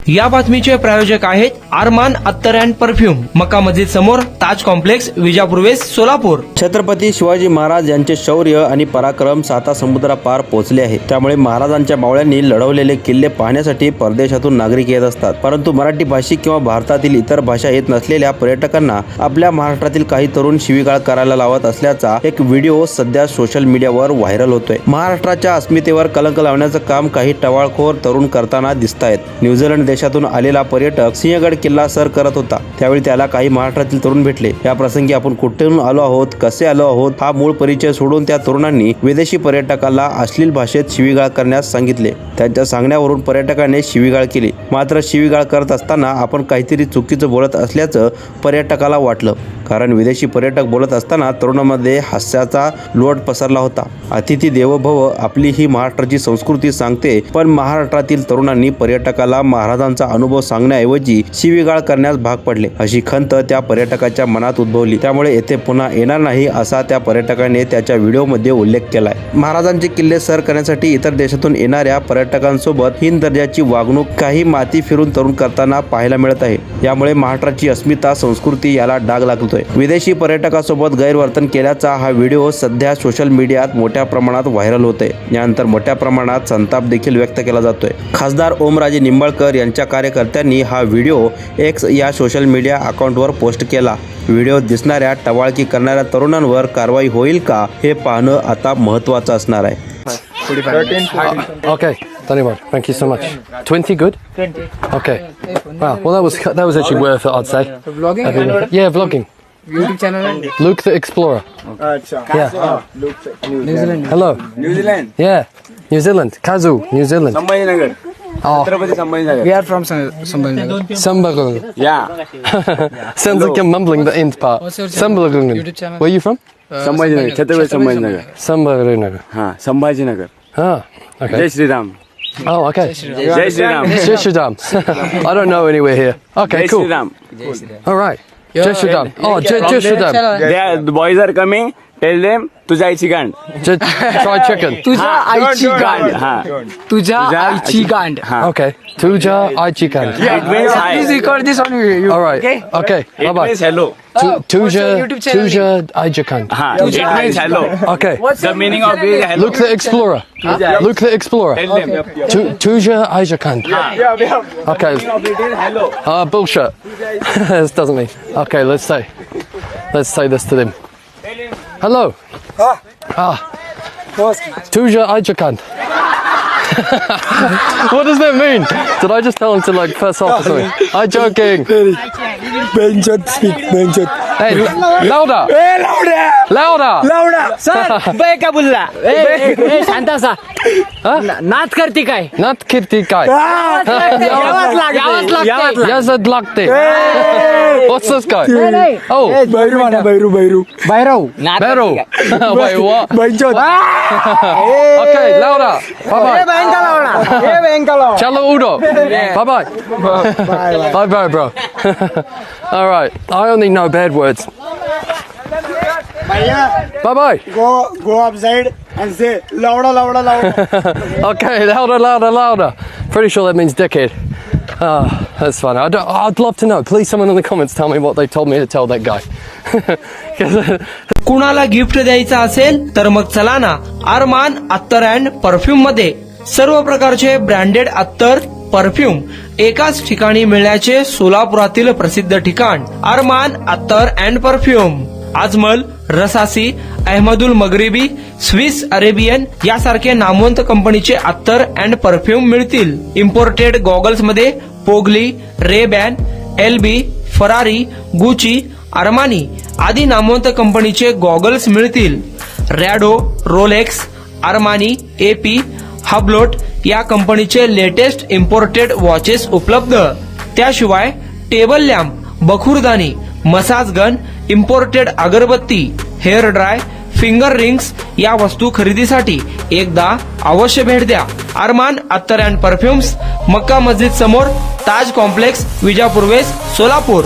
या बातमीचे प्रायोजक आहेत अरमान अत्तर अँड परफ्यूम, मक्का मस्जिद समोर, ताज कॉम्प्लेक्स, विजापूर वेस्ट, सोलापूर। छत्रपती शिवाजी महाराज यांचे शौर्य आणि पराक्रम 7 समुद्रापार पोहोचले आहे। त्यामुळे महाराजांच्या मावळ्यांनी लढवलेले किल्ले पाहण्यासाठी परदेशातून नागरिक येत असतात। परंतु मराठी भाषिक किंवा भारतातील इतर भाषा येत नसलेल्या पर्यटकांना आपल्या महाराष्ट्रातील काही तरुण शिवीगाळ करायला लावत असल्याचा एक व्हिडिओ सध्या सोशल मीडियावर व्हायरल होतोय। महाराष्ट्राच्या अस्मितेवर कलंक लावण्याचं काम काही टवाळखोर तरुण करताना दिसतायत। न्यूझीलंड देशातून आलेला पर्यटक सिंहगड किल्ला सर करत होता, त्यावेळी त्याला काही महाराष्ट्रातील तरुण भेटले। या प्रसंगी आपण कुठून आलो आहोत, कसे आलो आहोत हा मूळ परिचय सोडून त्या तरुणांनी विदेशी पर्यटकाला अश्लील भाषेत शिवीगाळ करण्यास सांगितले। त्यांच्या सांगण्यावरून पर्यटकाने शिवीगाळ केली। मात्र शिवीगाळ करत असताना आपण काहीतरी चुकीचं बोलत असल्याचं पर्यटकाला वाटलं, कारण विदेशी पर्यटक बोलत असताना तरुणांमध्ये हास्याचा लोट पसरला होता। अतिथी देवो भव आपली ही महाराष्ट्राची संस्कृती सांगते, पण महाराष्ट्रातील तरुणांनी पर्यटकाला महाराजांचा अनुभव सांगण्याऐवजी शिवीगाळ करण्यास भाग पडले, अशी खंत त्या पर्यटकाच्या मनात उद्भवली। त्यामुळे येथे पुन्हा येणार नाही असा त्या पर्यटकाने त्याच्या व्हिडिओमध्ये उल्लेख केलाय। महाराजांचे किल्ले सर करण्यासाठी इतर देशातून येणाऱ्या पर्यटकांसोबत हीन दर्जाची वागणूक काही माती फिरून तरुण करताना पाहायला मिळत आहे। यामुळे महाराष्ट्राची अस्मिता, संस्कृती याला डाग लागतोय। विदेशी पर्यटकासोबत गैरवर्तन केल्याचा हा व्हिडिओ सध्या सोशल मीडियात मोठ्या प्रमाणात व्हायरल होतोय। यानंतर मोठ्या प्रमाणात संताप देखील व्यक्त केला जातोय। खासदार ओमराजे निंबाळकर यांच्या कार्यकर्त्यांनी हा व्हिडिओ एक्स या सोशल मीडिया अकाउंटवर पोस्ट केला। व्हिडिओ दिसणाऱ्या टवाळकी करणाऱ्या तरुणांवर कारवाई होईल का हे पाहणं आता महत्त्वाचं असणार आहे। Okay, Danimar, thank you so much. 20 good? 20. Okay. Wow, well that was actually worth it, I'd say. Vlogging? Yeah, vlogging. YouTube channel? Luke the Explorer. Yeah. New Zealand. Hello. New Zealand. Yeah. New Zealand. Kazoo, New Zealand. Sambhajinagar. Oh, Chhatrapati Sambhajinagar. We are from Sambhaji. Sambarung. Yeah. Sounds like you're mumbling the end part. What's your channel? Sambarung. YouTube channel? Where are you from? Sambhajinagar. Chhatrapati Sambhajinagar. Sambarung. हाँ Sambhajinagar. Ah, okay. Jai Shri Ram. Oh, okay. Jai Shri Ram. Jai Shri Ram. I don't know anywhere here. Okay, Jai cool. Shri Ram. All right. Jai Shri Ram. Oh, Jai Shri Ram. The boys are coming. Tell them तुझ्या आईची गांड. Try chicken. तुझ्या आईची गांड. हाँ. तुझ्या आईची गांड. हाँ. Okay. Tuja Aichi Khan. It means hi. Please record this on you. All right. Okay. It Bye bye. means hello. What's your YouTube channel Tuja Aichi Khan. हाँ. It means hello. Okay. The meaning of it is hello. Luke the Explorer. Luke the Explorer. Tell them. Tuja Aichi Khan. Okay. It is hello. Bullshit. This doesn't mean. Okay. Let's say this to them. Hello. Tuja Aichi Khan. What does that mean? Did I just tell him to like piss off or something? I'm joking. Benjot speak, Benjot. Hey, louder. Louder. Sir बे का बोलला ए शांता सा नाच करते काय Not kitty guy. यावाच लागते Yazad Lakte. What's this guy? Oh, Bairu mana, Bairu. Bhairav Beru. Wait, what? Benjot. Okay, louder. Bye bye. बँका लावणार ए बँका लाव Chalo Udo. Bye bye. Bye bye, bro. All right. I only know bad words. Bye bye. Go upside and say louder. Okay, louder. Pretty sure that means dickhead. That's fun. I'd love to know. Please, someone in the comments tell me what they told me to tell that guy. कुणाला gift द्यायचं असेल तर मग चला ना अरमान अत्तर and perfume मध्ये सर्व प्रकारचे ब्रँडेड अत्तर, परफ्यूम एकाच ठिकाणी मिळण्याचे सोलापुरातील प्रसिद्ध ठिकाण अरमान अत्तर and perfume. Ajmal, Rasasi, Ahmed Al Maghribi, Swiss Arabian यासारखे नामवंत कंपनीचे अत्तर अँड परफ्यूम मिळतील। इम्पोर्टेड गॉगल्स मध्ये पोगली, रेबॅन, एलबी, फरारी, गुची, अरमानी आदी नामवंत कंपनीचे गॉगल्स मिळतील। Rado, Rolex, Armani, AP, Hublot या कंपनीचे लेटेस्ट इम्पोर्टेड वॉचेस उपलब्ध। त्याशिवाय टेबल लॅम्प, बखुरदानी, मसाज गन, इम्पोर्टेड अगरबत्ती, हेअर ड्राय, फिंगर रिंग्स या वस्तू खरेदीसाठी एकदा अवश्य भेट द्या अरमान अत्तर अँड परफ्यूम्स, मक्का मस्जिद समोर, ताज कॉम्प्लेक्स, विजापूर वेस्ट, सोलापूर।